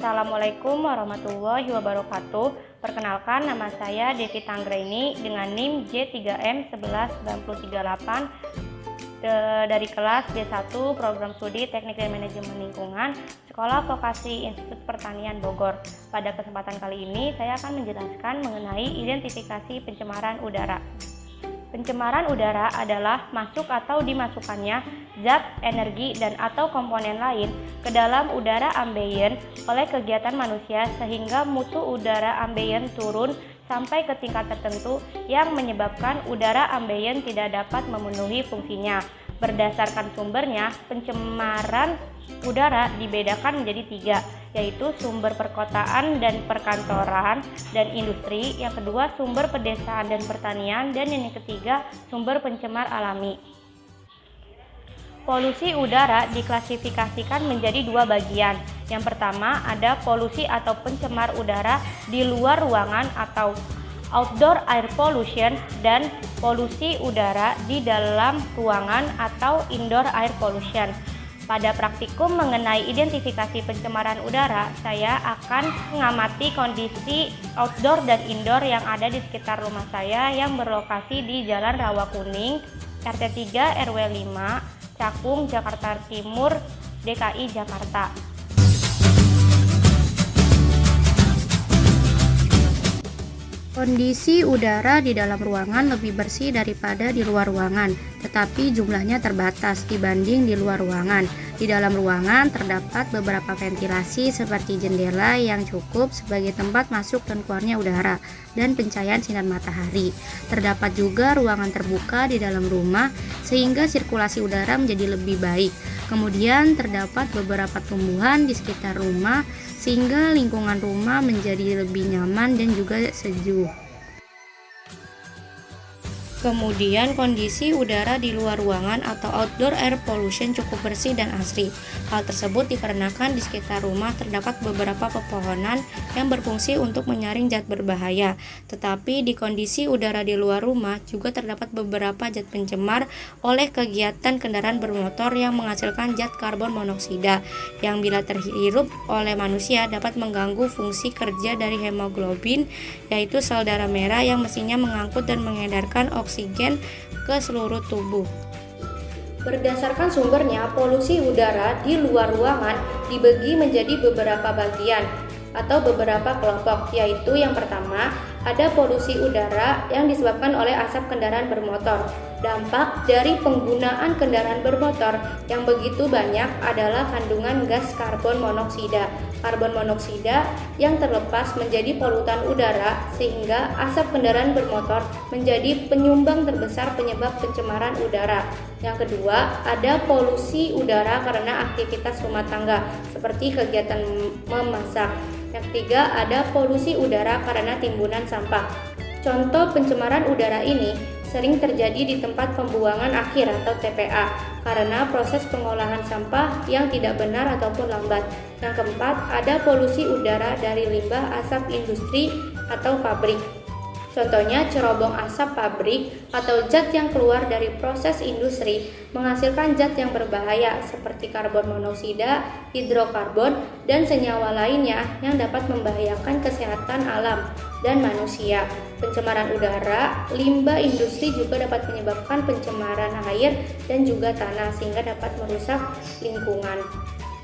Assalamualaikum warahmatullahi wabarakatuh. Perkenalkan, nama saya Devi Tanggraini dengan NIM J3M11938 dari kelas D1 Program Studi Teknik dan Manajemen Lingkungan, Sekolah Vokasi Institut Pertanian Bogor. Pada kesempatan kali ini, saya akan menjelaskan mengenai identifikasi pencemaran udara. Pencemaran udara adalah masuk atau dimasukkannya zat, energi, dan atau komponen lain ke dalam udara ambien oleh kegiatan manusia sehingga mutu udara ambien turun sampai ke tingkat tertentu yang menyebabkan udara ambien tidak dapat memenuhi fungsinya. Berdasarkan sumbernya, pencemaran udara dibedakan menjadi 3, yaitu sumber perkotaan dan perkantoran dan industri, yang kedua sumber pedesaan dan pertanian, dan yang ketiga sumber pencemar alami. Polusi udara diklasifikasikan menjadi 2 bagian. Yang pertama ada polusi atau pencemar udara di luar ruangan atau outdoor air pollution, dan polusi udara di dalam ruangan atau indoor air pollution. Pada praktikum mengenai identifikasi pencemaran udara, saya akan mengamati kondisi outdoor dan indoor yang ada di sekitar rumah saya yang berlokasi di Jalan Rawa Kuning, RT 3 RW 5, Cakung, Jakarta Timur, DKI Jakarta. Kondisi udara di dalam ruangan lebih bersih daripada di luar ruangan, tetapi jumlahnya terbatas dibanding di luar ruangan. Di dalam ruangan terdapat beberapa ventilasi seperti jendela yang cukup sebagai tempat masuk dan keluarnya udara dan pencahayaan sinar matahari. Terdapat juga ruangan terbuka di dalam rumah sehingga sirkulasi udara menjadi lebih baik. Kemudian terdapat beberapa tumbuhan di sekitar rumah sehingga lingkungan rumah menjadi lebih nyaman dan juga sejuk. Kemudian kondisi udara di luar ruangan atau outdoor air pollution cukup bersih dan asri. Hal tersebut dikarenakan di sekitar rumah terdapat beberapa pepohonan yang berfungsi untuk menyaring zat berbahaya. Tetapi di kondisi udara di luar rumah juga terdapat beberapa zat pencemar oleh kegiatan kendaraan bermotor yang menghasilkan zat karbon monoksida yang bila terhirup oleh manusia dapat mengganggu fungsi kerja dari hemoglobin, yaitu sel darah merah yang mestinya mengangkut dan mengedarkan oksigen ke seluruh tubuh. Berdasarkan sumbernya, polusi udara di luar ruangan dibagi menjadi beberapa bagian atau beberapa kelompok, yaitu yang pertama ada polusi udara yang disebabkan oleh asap kendaraan bermotor. Dampak dari penggunaan kendaraan bermotor yang begitu banyak adalah kandungan gas karbon monoksida. Karbon monoksida yang terlepas menjadi polutan udara sehingga asap kendaraan bermotor menjadi penyumbang terbesar penyebab pencemaran udara. Yang kedua, ada polusi udara karena aktivitas rumah tangga seperti kegiatan memasak. Yang ketiga, ada polusi udara karena timbunan sampah. Contoh pencemaran udara ini sering terjadi di tempat pembuangan akhir atau TPA karena proses pengolahan sampah yang tidak benar ataupun lambat. Yang keempat, ada polusi udara dari limbah asap industri atau pabrik. Contohnya cerobong asap pabrik atau zat yang keluar dari proses industri menghasilkan zat yang berbahaya seperti karbon monoksida, hidrokarbon, dan senyawa lainnya yang dapat membahayakan kesehatan alam dan manusia. Pencemaran udara, limbah industri juga dapat menyebabkan pencemaran air dan juga tanah sehingga dapat merusak lingkungan.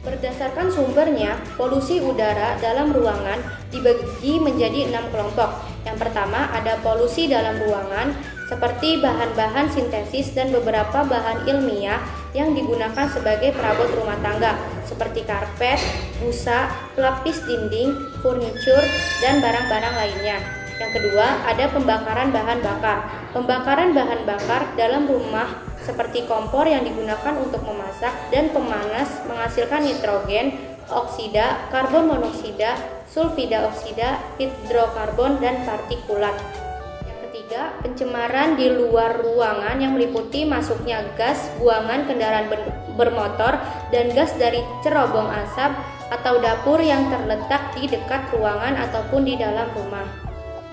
Berdasarkan sumbernya, polusi udara dalam ruangan dibagi menjadi 6 kelompok. Yang pertama ada polusi dalam ruangan seperti bahan-bahan sintesis dan beberapa bahan ilmiah yang digunakan sebagai perabot rumah tangga seperti karpet, busa, pelapis dinding, furniture, dan barang-barang lainnya. Yang kedua ada pembakaran bahan bakar. Pembakaran bahan bakar dalam rumah seperti kompor yang digunakan untuk memasak dan pemanas menghasilkan nitrogen, oksida, karbon monoksida, sulfida oksida, hidrokarbon, dan partikulat. Yang ketiga, pencemaran di luar ruangan yang meliputi masuknya gas buangan kendaraan bermotor dan gas dari cerobong asap atau dapur yang terletak di dekat ruangan ataupun di dalam rumah.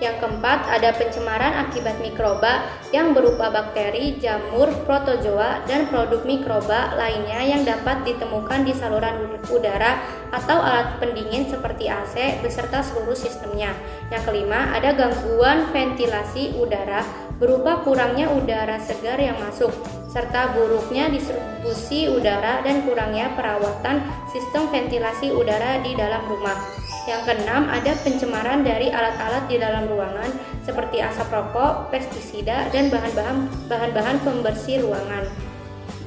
Yang keempat, ada pencemaran akibat mikroba yang berupa bakteri, jamur, protozoa, dan produk mikroba lainnya yang dapat ditemukan di saluran udara atau alat pendingin seperti AC beserta seluruh sistemnya. Yang kelima, ada gangguan ventilasi udara berupa kurangnya udara segar yang masuk, serta buruknya distribusi udara dan kurangnya perawatan sistem ventilasi udara di dalam rumah. Yang keenam, ada pencemaran dari alat-alat di dalam ruangan seperti asap rokok, pestisida, dan bahan-bahan pembersih ruangan.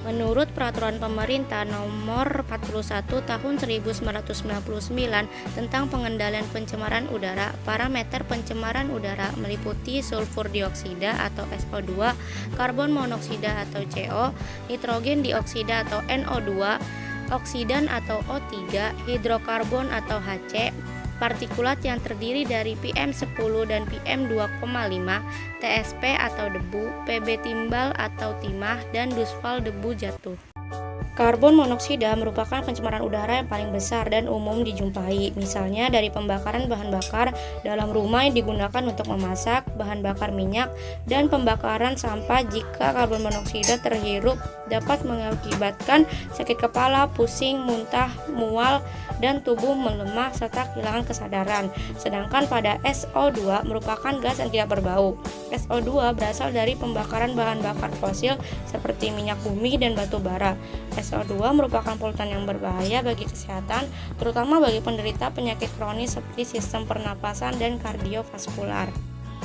Menurut Peraturan Pemerintah Nomor 41 Tahun 1999 tentang pengendalian pencemaran udara, parameter pencemaran udara meliputi sulfur dioksida atau SO2, karbon monoksida atau CO, nitrogen dioksida atau NO2, oksidan atau O3, hidrokarbon atau HC, partikulat yang terdiri dari PM10 dan PM2,5, TSP atau debu, PB timbal atau timah, dan dusfal debu jatuh. Karbon monoksida merupakan pencemaran udara yang paling besar dan umum dijumpai, misalnya dari pembakaran bahan bakar dalam rumah yang digunakan untuk memasak, bahan bakar minyak, dan pembakaran sampah. Jika karbon monoksida terhirup dapat mengakibatkan sakit kepala, pusing, muntah, mual, dan tubuh melemah serta kehilangan kesadaran. Sedangkan pada SO2 merupakan gas yang tidak berbau. SO2 berasal dari pembakaran bahan bakar fosil seperti minyak bumi dan batu bara. SO2 merupakan polutan yang berbahaya bagi kesehatan, terutama bagi penderita penyakit kronis seperti sistem pernapasan dan kardiovaskular.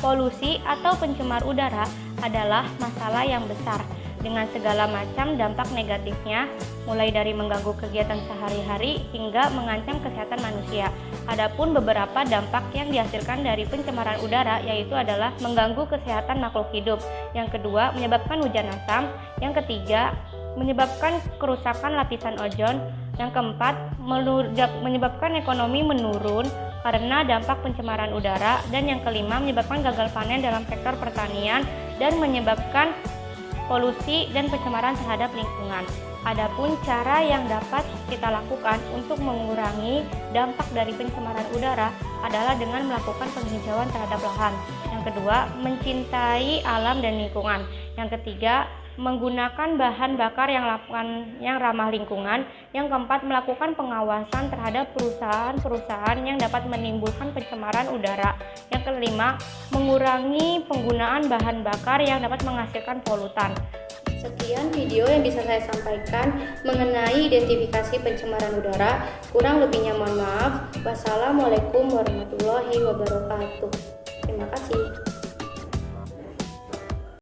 Polusi atau pencemar udara adalah masalah yang besar dengan segala macam dampak negatifnya, mulai dari mengganggu kegiatan sehari-hari hingga mengancam kesehatan manusia. Adapun beberapa dampak yang dihasilkan dari pencemaran udara yaitu adalah mengganggu kesehatan makhluk hidup. Yang kedua, menyebabkan hujan asam. Yang ketiga, menyebabkan kerusakan lapisan ozon. Yang keempat, menyebabkan ekonomi menurun karena dampak pencemaran udara. Dan yang kelima, menyebabkan gagal panen dalam sektor pertanian dan menyebabkan polusi dan pencemaran terhadap lingkungan. Adapun cara yang dapat kita lakukan untuk mengurangi dampak dari pencemaran udara adalah dengan melakukan penghijauan terhadap lahan. Yang kedua, mencintai alam dan lingkungan. Yang ketiga, menggunakan bahan bakar yang ramah lingkungan. Yang keempat, melakukan pengawasan terhadap perusahaan-perusahaan yang dapat menimbulkan pencemaran udara. Yang kelima, mengurangi penggunaan bahan bakar yang dapat menghasilkan polutan. Sekian video yang bisa saya sampaikan mengenai identifikasi pencemaran udara. Kurang lebihnya mohon maaf. Wassalamualaikum warahmatullahi wabarakatuh. Terima kasih.